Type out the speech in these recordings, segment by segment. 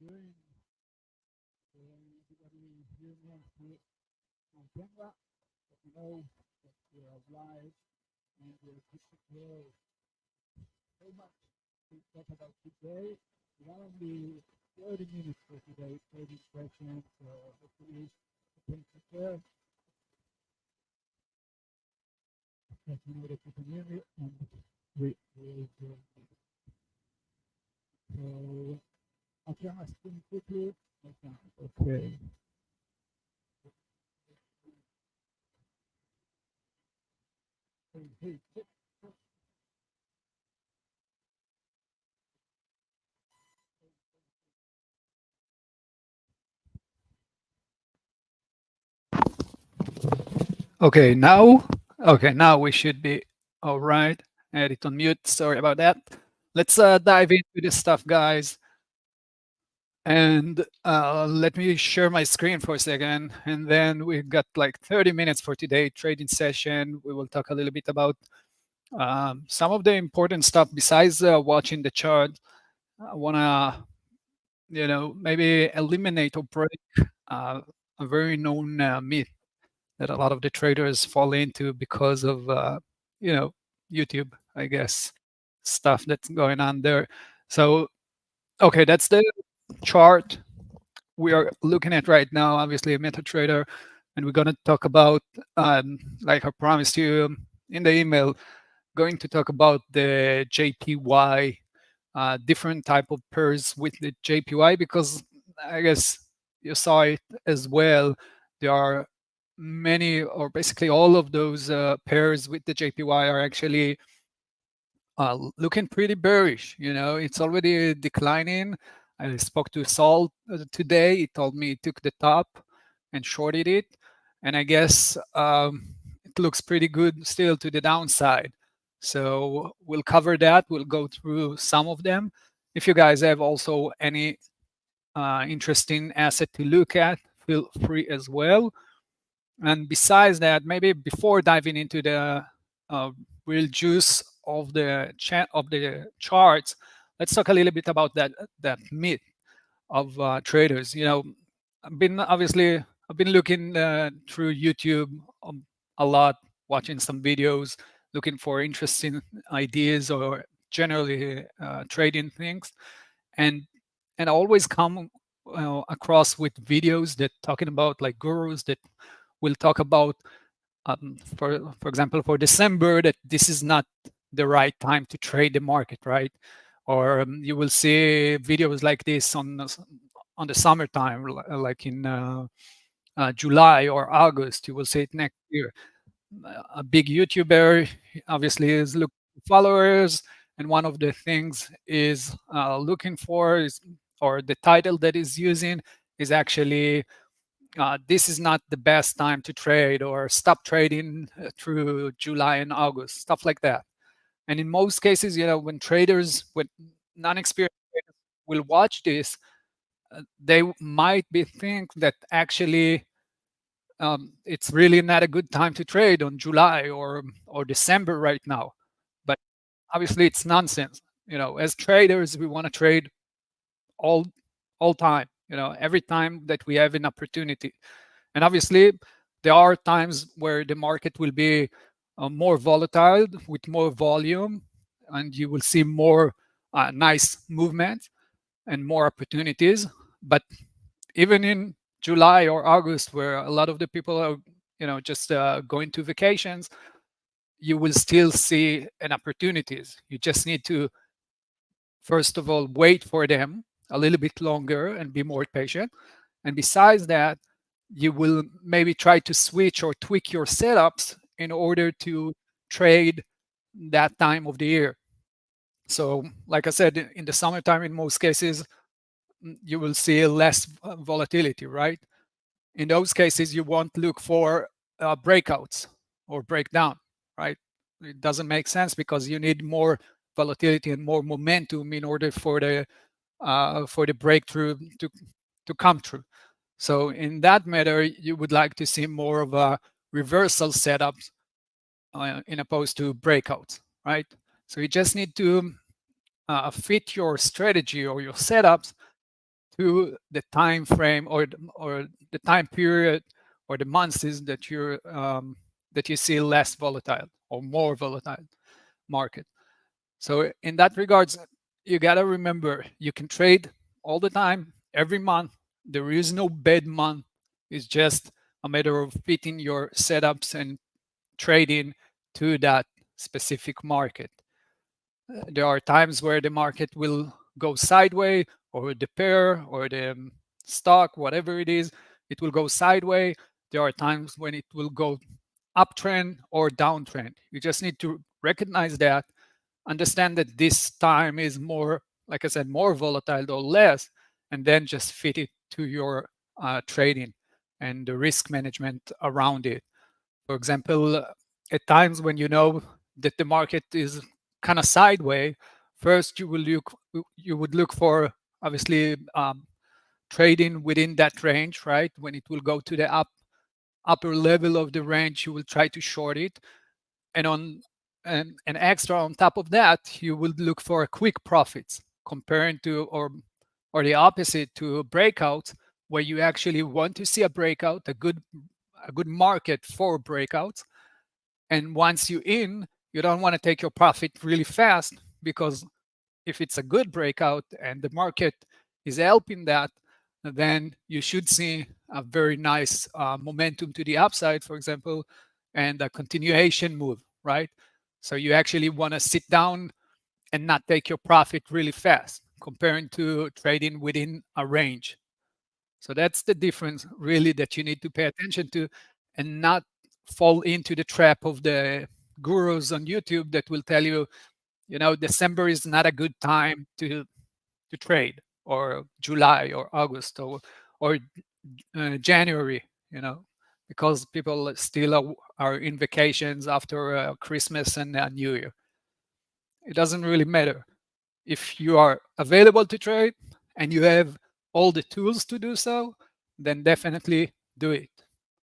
doing? Everybody hear me on camera? Let me know that we are live and we're good to go. So much to talk about today. We got only 30 minutes for today's trading session, so hopefully you can prepare. Let me know that you can hear me and we will do it. So I'll share my screen quickly. Okay. Hey. Okay, now we should be all right. Edit on mute. Sorry about that. Let's dive into this stuff, guys. And let me share my screen for a second. And then we've got like 30 minutes for today trading session. We will talk a little bit about some of the important stuff besides watching the chart. I want to, maybe eliminate or break a very known myth that a lot of the traders fall into because of, YouTube, I guess, stuff that's going on there. So, okay, that's the chart we are looking at right now, obviously a MetaTrader, and we're going to talk about, like I promised you in the email, going to talk about the JPY, different type of pairs with the JPY, because I guess you saw it as well. There are many, or basically all of those pairs with the JPY are actually looking pretty bearish. It's already declining. I spoke to Saul today. He told me he took the top and shorted it, and I guess it looks pretty good still to the downside. So we'll cover that. We'll go through some of them. If you guys have also any interesting asset to look at, feel free as well. And besides that, maybe before diving into the real juice of the charts, let's talk a little bit about that myth of traders. I've been looking through YouTube a lot, watching some videos, looking for interesting ideas or generally trading things, and I always come across with videos that talking about like gurus that will talk about, for example, for December, that this is not the right time to trade the market, right? Or you will see videos like this on the summertime, like in July or August. You will see it next year. A big YouTuber obviously is looking for followers, and one of the things is looking for is, or the title that is using is actually this is not the best time to trade, or stop trading through July and August, stuff like that. And in most cases, when traders with non-experienced traders will watch this, they might be think that actually it's really not a good time to trade on July or December right now. But obviously, it's nonsense. As traders, we want to trade all time. Every time that we have an opportunity. And obviously, there are times where the market will be more volatile with more volume, and you will see more nice movement and more opportunities. But even in July or August, where a lot of the people are, just going to vacations, you will still see an opportunities. You just need to, first of all, wait for them a little bit longer and be more patient. And besides that, you will maybe try to switch or tweak your setups in order to trade that time of the year. So, like I said, in the summertime, in most cases, you will see less volatility, right? In those cases, you won't look for breakouts or breakdown, right? It doesn't make sense because you need more volatility and more momentum in order for the breakthrough to come true. So in that matter, you would like to see more of a reversal setups in opposed to breakouts, right? So you just need to fit your strategy or your setups to the time frame or the time period or the months is that you see less volatile or more volatile market. So in that regards, you got to remember you can trade all the time, every month. There is no bad month. It's just a matter of fitting your setups and trading to that specific market. There are times where the market will go sideways, or the pair, or the stock, whatever it is, it will go sideways. There are times when it will go uptrend or downtrend. You just need to recognize that, understand that this time is more, like I said, more volatile or less, and then just fit it to your trading and the risk management around it. For example, at times when you know that the market is kind of sideways, first you would look for, obviously, trading within that range, right? When it will go to the upper level of the range, you will try to short it, and on and extra on top of that, you will look for quick profits, comparing to, or the opposite to breakouts, where you actually want to see a breakout, a good market for breakouts. And once you in, you don't want to take your profit really fast, because if it's a good breakout and the market is helping that, then you should see a very nice momentum to the upside, for example, and a continuation move, right? So you actually want to sit down and not take your profit really fast, comparing to trading within a range. So that's the difference really that you need to pay attention to, and not fall into the trap of the gurus on YouTube that will tell you, December is not a good time to trade, or July or August, or January, because people still are in vacations after Christmas and New Year. It doesn't really matter. If you are available to trade and you have all the tools to do so, then definitely do it.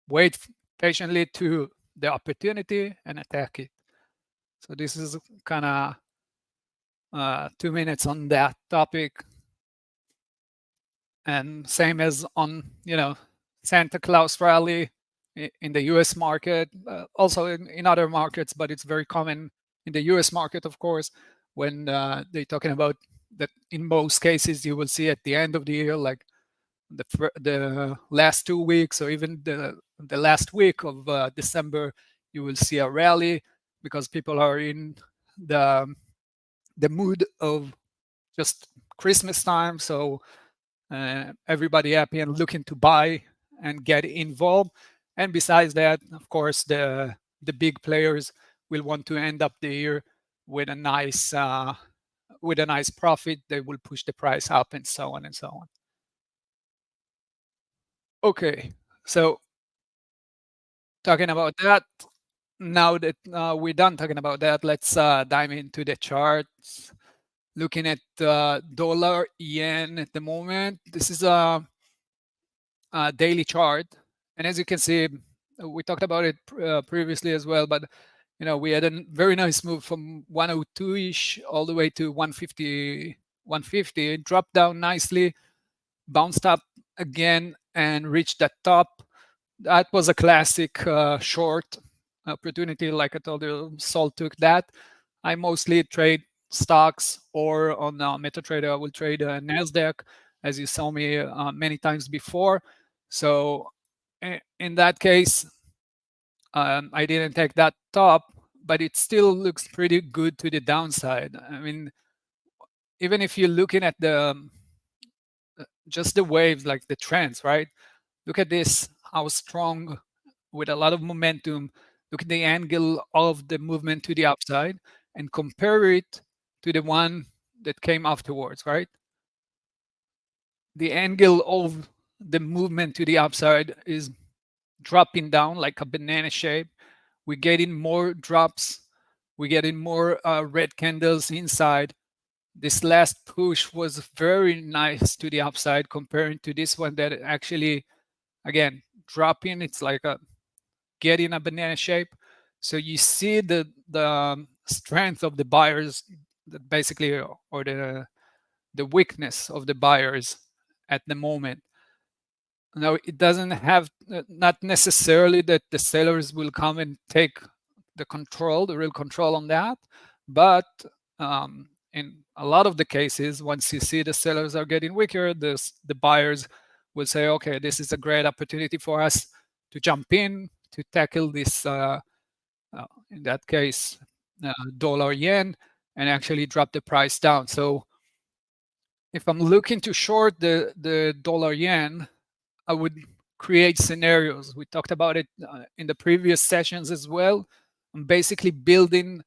Wait patiently to the opportunity and attack it. So this is kind of 2 minutes on that topic. And same as on, Santa Clouse rally in the US market, also in other markets, but it's very common in the US market, of course, when they're talking about that in most cases you will see at the end of the year, like the last 2 weeks, or even the last week of December, you will see a rally, because people are in the mood of just Christmas time. So everybody happy and looking to buy and get involved. And besides that, of course, the big players will want to end up the year with a nice profit. They will push the price up, and so on and so on. Okay, so talking about that, now that we're done talking about that, let's dive into the charts. Looking at dollar yen at the moment, this is a daily chart, and as you can see, we talked about it previously as well, but we had a very nice move from 102-ish all the way to 150. It dropped down nicely, bounced up again, and reached that top. That was a classic short opportunity. Like I told you, Sol took that. I mostly trade stocks, or on MetaTrader I will trade nasdaq, as you saw me many times before. So in that case, I didn't take that top, but it still looks pretty good to the downside. I mean, even if you're looking at just the waves, like the trends, right? Look at this, how strong, with a lot of momentum. Look at the angle of the movement to the upside, and compare it to the one that came afterwards, right? The angle of the movement to the upside is dropping down like a banana shape. We're getting more drops. We're getting more red candles inside. This last push was very nice to the upside, comparing to this one that actually, again, dropping. It's like getting a banana shape. So you see the strength of the buyers, basically, or the weakness of the buyers, at the moment. Now, it doesn't have, not necessarily that the sellers will come and take the control, the real control on that, but in a lot of the cases, once you see the sellers are getting weaker, the buyers will say, okay, this is a great opportunity for us to jump in, to tackle this, in that case, dollar yen, and actually drop the price down. So if I'm looking to short the dollar yen, I would create scenarios. We talked about it in the previous sessions as well. I'm basically building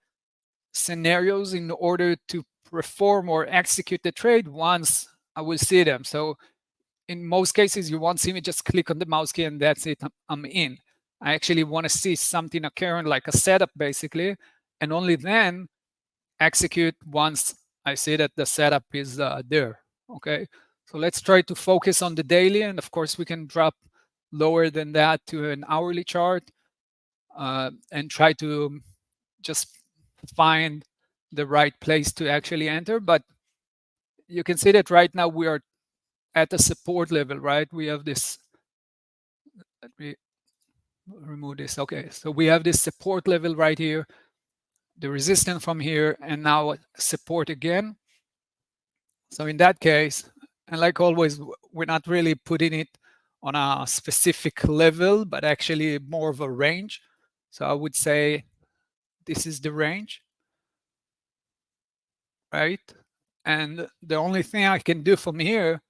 scenarios in order to perform or execute the trade once I will see them. So in most cases, you won't see me just click on the mouse key and that's it, I'm in. I actually want to see something occurring like a setup basically, and only then execute once I see that the setup is there, okay? So let's try to focus on the daily, and of course we can drop lower than that to an hourly chart and try to just find the right place to actually enter. But you can see that right now we are at a support level, right? We have this, let me remove this. Okay, so we have this support level right here, the resistance from here, and now support again. So in that case, and like always, we're not really putting it on a specific level, but actually more of a range. So I would say this is the range, right? And the only thing I can do from here,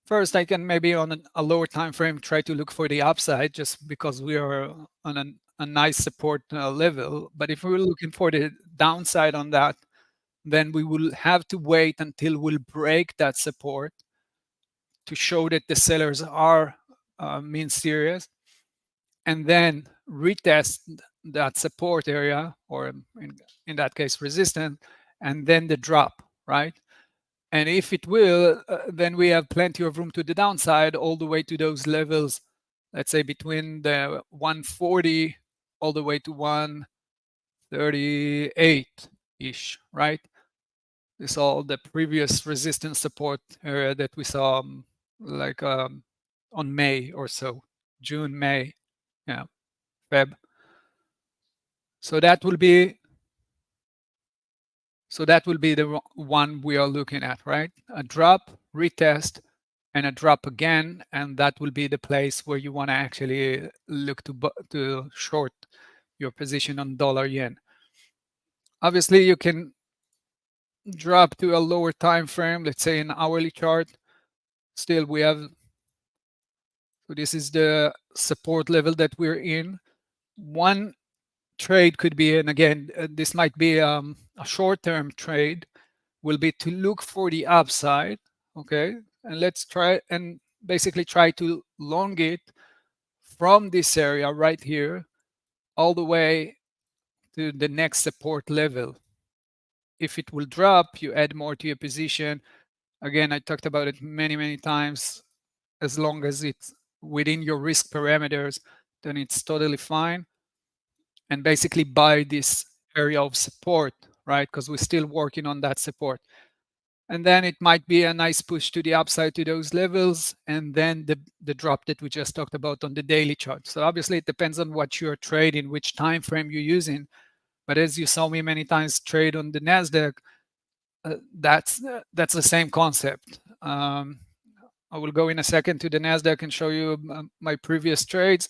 first I can maybe on a lower time frame try to look for the upside, just because we are on a nice support level. But if we're looking for the downside on that, then we will have to wait until we'll break that support to show that the sellers are mean serious, and then retest that support area, or in that case resistance, and then the drop, right? And if it will, then we have plenty of room to the downside all the way to those levels, let's say between the 140 all the way to 138-ish, right? This all the previous resistance support area that we saw like on May or so, June, May, yeah, Feb. So that will be the one we are looking at, right? A drop, retest, and a drop again, and that will be the place where you want to actually look to short your position on dollar yen. Obviously, you can drop to a lower time frame, let's say an hourly chart. Still, we have, so this is the support level that we're in. One trade could be, and again, this might be a short-term trade, will be to look for the upside, okay? And let's try and basically try to long it from this area right here all the way to the next support level. If it will drop, you add more to your position. Again, I talked about it many, many times. As long as it's within your risk parameters, then it's totally fine. And basically buy this area of support, right? Because we're still working on that support. And then it might be a nice push to the upside to those levels, and then the drop that we just talked about on the daily chart. So obviously it depends on what you're trading, which time frame you're using. But as you saw me many times trade on the nasdaq, that's the same concept. I will go in a second to the nasdaq and show you my previous trades.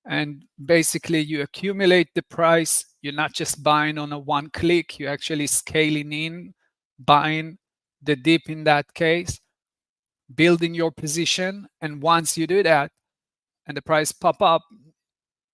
And basically you accumulate the price. You're not just buying on a one click, you're actually scaling in, buying the dip in that case, building your position. And once you do that and the price pop up,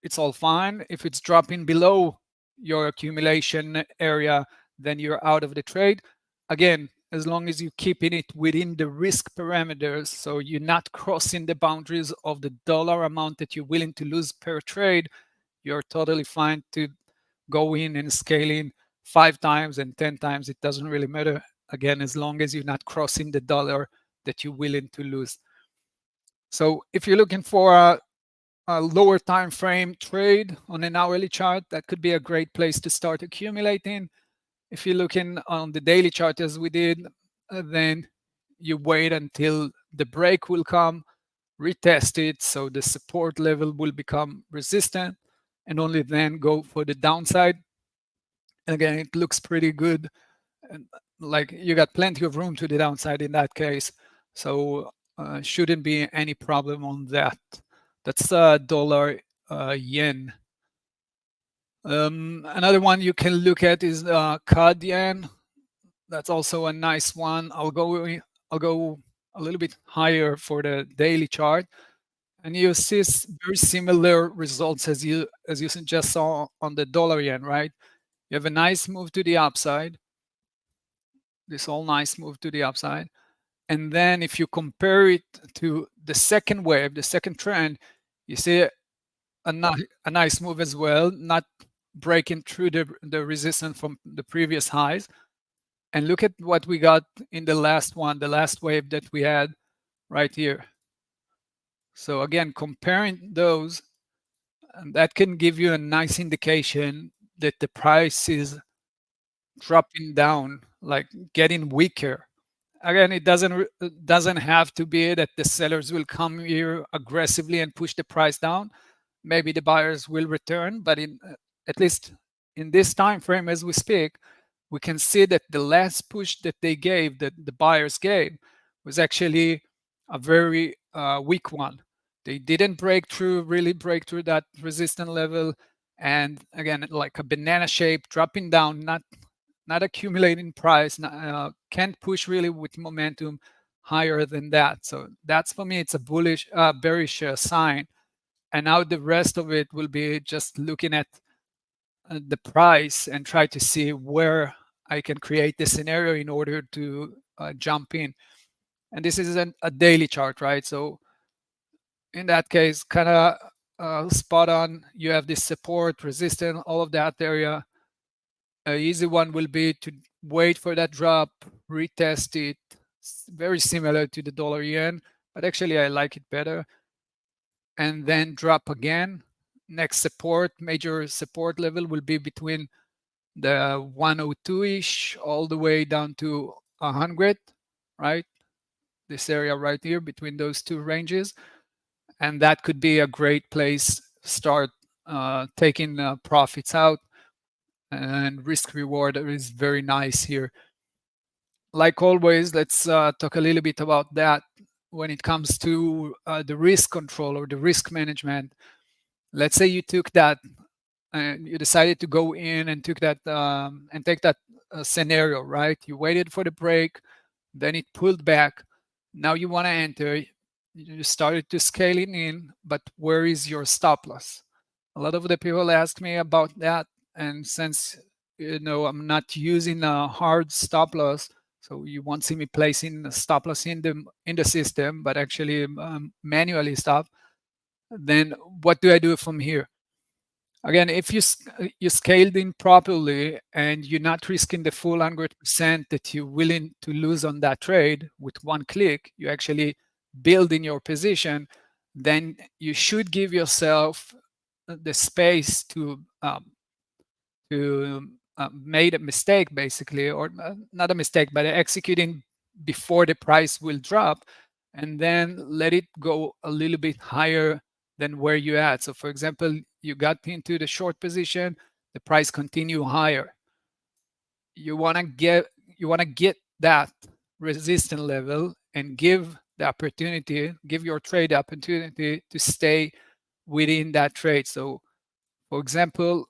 it's all fine. If it's dropping below your accumulation area, then you're out of the trade. Again, as long as you're keeping it within the risk parameters, so you're not crossing the boundaries of the dollar amount that you're willing to lose per trade, you're totally fine to go in and scale in 5 times and 10 times. It doesn't really matter. Again, as long as you're not crossing the dollar that you're willing to lose. So if you're looking for a lower time frame trade on an hourly chart, that could be a great place to start accumulating. If you're looking on the daily chart as we did, then you wait until the break will come, retest it, so the support level will become resistant, and only then go for the downside. And again, it looks pretty good, and like you got plenty of room to the downside in that case, so shouldn't be any problem on that. That's dollar yen. Another one you can look at is CAD yen. That's also a nice one. I'll go a little bit higher for the daily chart, and you see very similar results as you just saw on the dollar yen, right? You have a nice move to the upside, this all nice move to the upside, and then if you compare it to the second wave, the second trend, you see a nice move as well, not breaking through the resistance from the previous highs. And look at what we got in the last one, the last wave that we had right here. So again, comparing those, and that can give you a nice indication that the price is dropping down, like getting weaker. Again, it doesn't have to be that the sellers will come here aggressively and push the price down. Maybe the buyers will return, but in at least in this time frame as we speak, we can see that the last push that they gave, that the buyers gave, was actually a very weak one. They didn't really break through that resistance level, and again, like a banana shape, dropping down, not accumulating price, can't push really with momentum higher than that. So that's, for me, it's a bearish sign. And now the rest of it will be just looking at the price and try to see where I can create the scenario in order to jump in. And this is a daily chart, right? So in that case, kind of spot on. You have this support, resistance, all of that area. An easy one will be to wait for that drop, retest it. It's very similar to the dollar yen, but actually I like it better. And then drop again. Next support, major support level will be between the 102-ish all the way down to 100, right? This area right here between those two ranges. And that could be a great place start taking profits out, and risk reward is very nice here. Like always, let's talk a little bit about that when it comes to the risk control or the risk management. Let's say you took that and you decided to go in and took that and take that scenario, right? You waited for the break, then it pulled back. Now you want to enter. You started to scale it in, but where is your stop loss? A lot of the people ask me about that, and since I'm not using a hard stop loss, so you won't see me placing a stop loss in the system, but actually manually stop. Then what do I do from here? Again, if you scaled in properly and you're not risking the full 100% that you're willing to lose on that trade with one click, you actually build in your position, then you should give yourself the space to made a mistake, basically, or not a mistake, but executing before the price will drop, and then let it go a little bit higher than where you at. So for example, you got into the short position, the price continue higher. You want to get that resistance level and give your trade the opportunity to stay within that trade. So for example,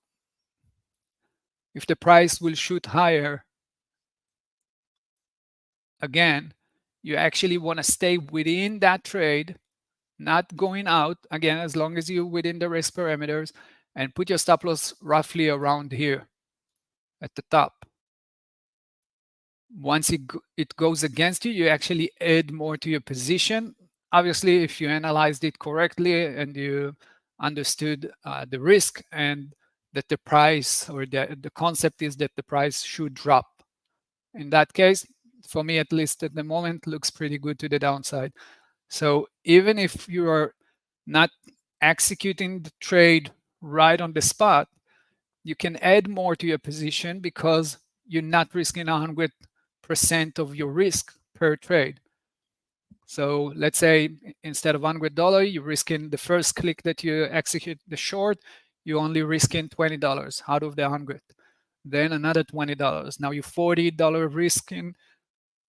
if the price will shoot higher again, you actually want to stay within that trade, not going out, again, as long as you're within the risk parameters, and put your stop loss roughly around here at the top. Once it goes against you, you actually add more to your position. Obviously, if you analyzed it correctly and you understood the risk and that the price, or the concept is that the price should drop. In that case, for me at least at the moment, looks pretty good to the downside. So even if you are not executing the trade right on the spot, you can add more to your position because you're not risking 100% of your risk per trade. So let's say instead of $100, you're risking the first click that you execute the short, you only risking $20 out of the 100. Then another $20. Now you're $40 risking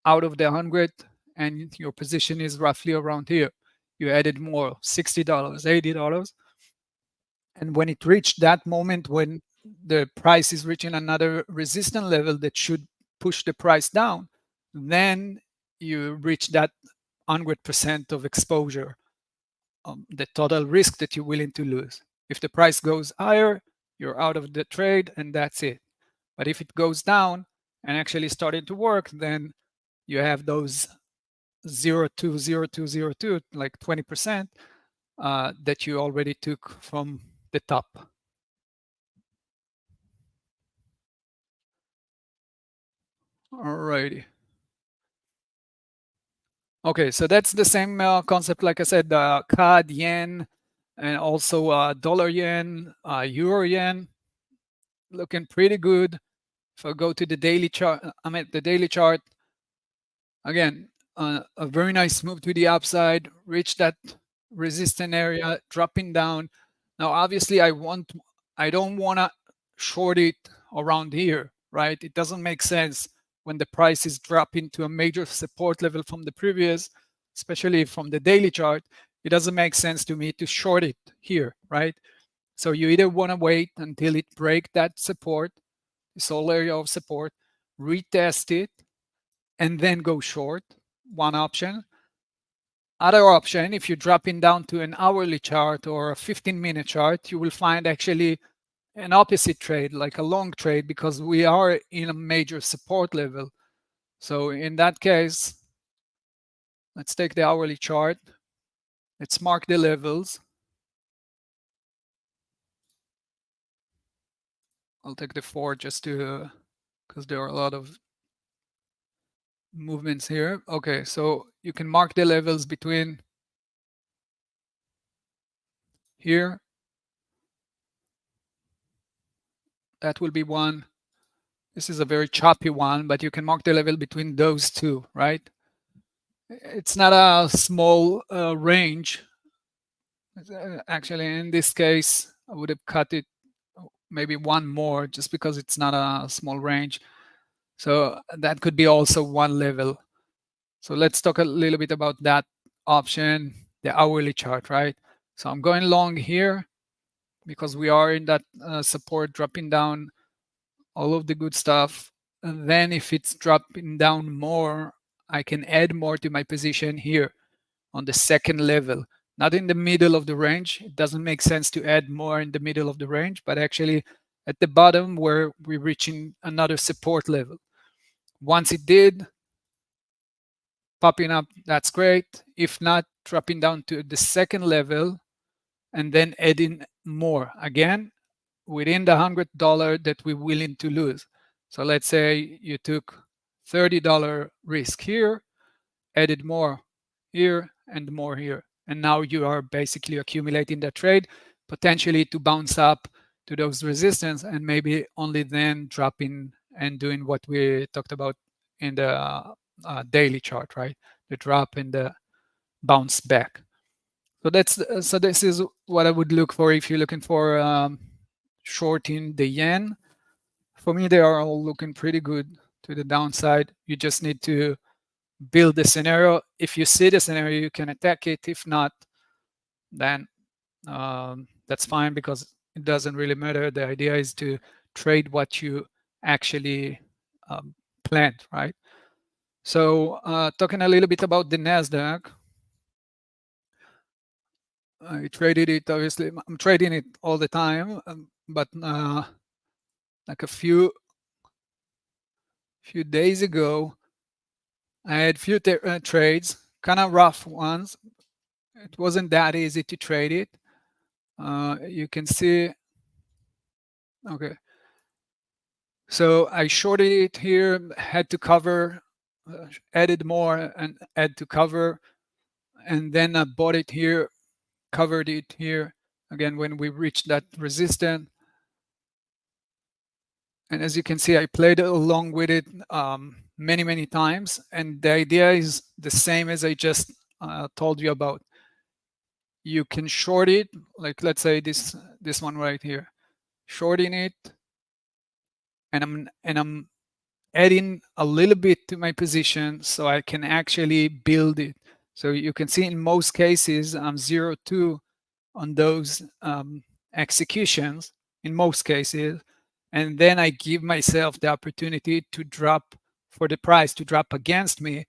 out of the 100, and your position is roughly around here. You added more, $60, $80. And when it reached that moment when the price is reaching another resistance level that should push the price down, then you reach that 100% of exposure, the total risk that you're willing to lose. If the price goes higher, you're out of the trade and that's it. But if it goes down and actually starting to work, then you have those 0.20202, like 20%, that you already took from the top. Alrighty. Okay, so that's the same concept, like I said, CAD, yen, and also dollar yen, euro yen, looking pretty good. If I go to the daily chart, I'm at the daily chart. Again, a very nice move to the upside, reach that resistance area, dropping down. Now, obviously, I don't want to short it around here, right? It doesn't make sense when the price is dropping to a major support level from the previous, especially from the daily chart. It doesn't make sense to me to short it here, right? So you either want to wait until it break that support, this whole area of support, retest it, and then go short, one option. Other option, if you're dropping down to an hourly chart or a 15-minute chart, you will find actually an opposite trade, like a long trade, because we are in a major support level. So in that case, let's take the hourly chart. Let's mark the levels. I'll take the 4 just to, because there are a lot of movements here. Okay, so you can mark the levels between here. That will be one. This is a very choppy one, but you can mark the level between those two, right? It's not a small range. Actually, in this case, I would have cut it maybe one more just because it's not a small range. So that could be also one level. So let's talk a little bit about that option, the hourly chart, right? So I'm going long here because we are in that support dropping down, all of the good stuff. And then if it's dropping down more, I can add more to my position here on the second level, not in the middle of the range. It doesn't make sense to add more in the middle of the range, but actually at the bottom where we're reaching another support level. Once it did, popping up, that's great. If not, dropping down to the second level and then adding more. Again, within the $100 that we're willing to lose. So let's say you took $30 risk here, added more here and more here. And now you are basically accumulating that trade, potentially to bounce up to those resistance and maybe only then dropping and doing what we talked about in the daily chart, right? The drop and the bounce back. So this is what I would look for if you're looking for shorting the yen. For me, they are all looking pretty good to the downside. You just need to build the scenario. If you see the scenario, you can attack it. If not, then that's fine because it doesn't really matter. The idea is to trade what you actually planned, right? So talking a little bit about the NASDAQ, I traded it, obviously, I'm trading it all the time, but like a few days ago, I had few trades, kind of rough ones. It wasn't that easy to trade it. You can see, okay. So I shorted it here, had to cover, added more and add to cover, and then I bought it here, covered it here. Again, when we reached that resistance. And as you can see, I played along with it many times. And the idea is the same as I just told you about. You can short it, like let's say this one right here, shorting it, and I'm adding a little bit to my position so I can actually build it. So you can see in most cases I'm 0.2 on those executions in most cases, and then I give myself the opportunity to drop for the price to drop against me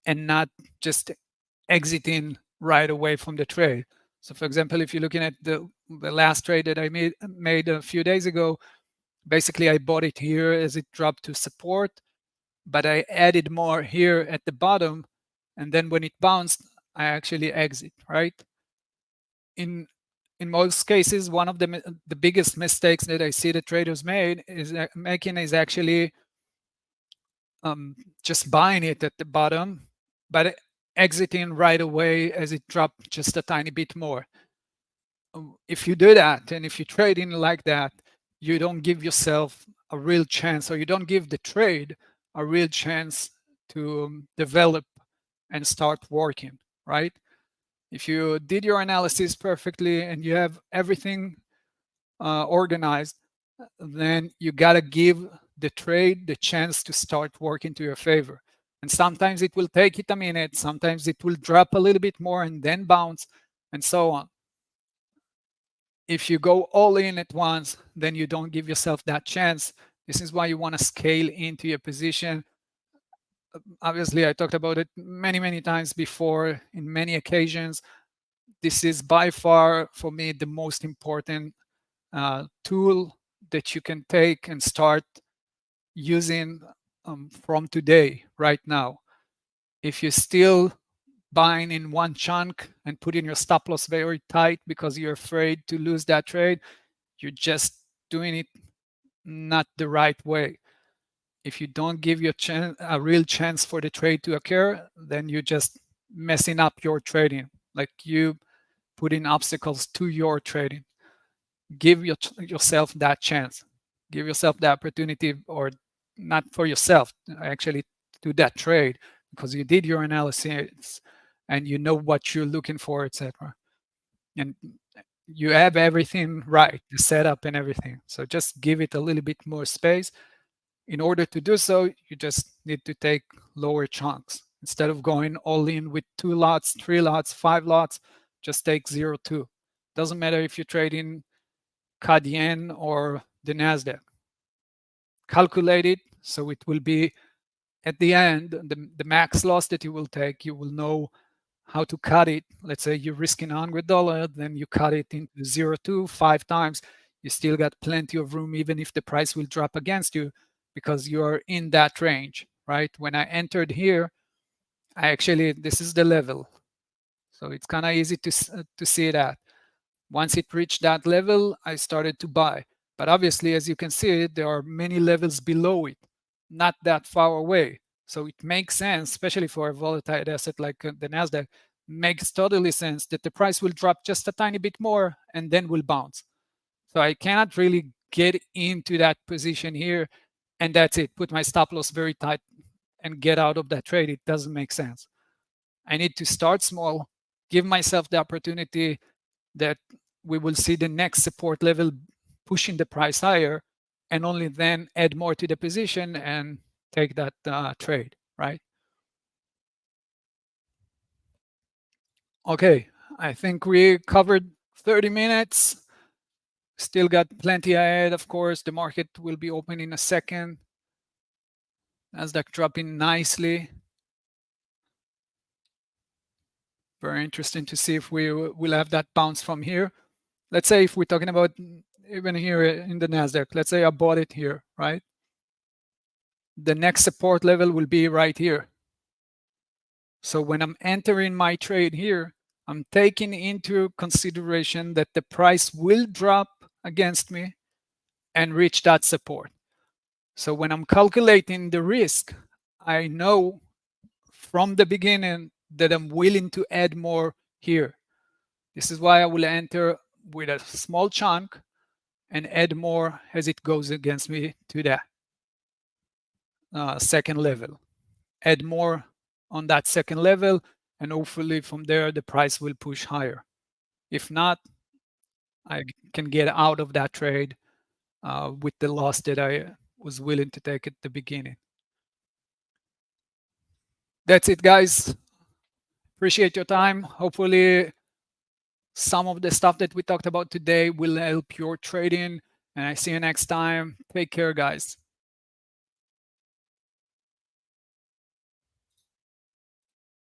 and not just exiting right away from the trade. So for example, if you're looking at the last trade that I made a few days ago, basically I bought it here as it dropped to support, but I added more here at the bottom, and then when it bounced, I actually exit, right? In most cases, one of the biggest mistakes that I see the traders making is actually just buying it at the bottom, but exiting right away as it dropped just a tiny bit more. If you do that, and if you trade in like that, you don't give yourself a real chance, or you don't give the trade a real chance to develop and start working, right? If you did your analysis perfectly and you have everything organized, then you gotta give the trade the chance to start working to your favor. And sometimes it will take it a minute, sometimes it will drop a little bit more and then bounce, and so on. If you go all in at once, then you don't give yourself that chance. This is why you want to scale into your position. Obviously, I talked about it many times before in many occasions. This is by far, for me, the most important tool that you can take and start using from today, right now. If you're still buying in one chunk and putting your stop loss very tight because you're afraid to lose that trade, you're just doing it not the right way. If you don't give your a real chance for the trade to occur, then you're just messing up your trading, like you putting obstacles to your trading. Give yourself that chance. Give yourself the opportunity, or not for yourself, actually, to that trade, because you did your analysis and you know what you're looking for, etc. And you have everything right, the setup and everything. So just give it a little bit more space. In order to do so, you just need to take lower chunks. Instead of going all in with 2 lots, 3 lots, 5 lots, just take 0.2. Doesn't matter if you're trading CAD yen or the NASDAQ. Calculate it so it will be at the end, the max loss that you will take, you will know how to cut it. Let's say you're risking $100, then you cut it into 0.2 5 times. You still got plenty of room, even if the price will drop against you, because you're in that range, right? When I entered here, this is the level. So it's kind of easy to see that. Once it reached that level, I started to buy. But obviously, as you can see, there are many levels below it, not that far away. So it makes sense, especially for a volatile asset like the NASDAQ, makes totally sense that the price will drop just a tiny bit more and then will bounce. So I cannot really get into that position here and that's it, put my stop loss very tight and get out of that trade. It doesn't make sense. I need to start small, give myself the opportunity that we will see the next support level pushing the price higher, and only then add more to the position and take that trade, right? Okay, I think we covered 30 minutes. Still got plenty ahead, of course. The market will be open in a second. Nasdaq dropping nicely. Very interesting to see if we will have that bounce from here. Let's say if we're talking about even here in the Nasdaq, let's say I bought it here, right? The next support level will be right here. So when I'm entering my trade here, I'm taking into consideration that the price will drop against me and reach that support. So when I'm calculating the risk, I know from the beginning that I'm willing to add more here. This is why I will enter with a small chunk and add more as it goes against me to that second level. Add more on that second level, and hopefully from there the price will push higher. If not, I can get out of that trade with the loss that I was willing to take at the beginning. That's it, guys. Appreciate your time. Hopefully some of the stuff that we talked about today will help your trading, and I see you next time. Take care, guys.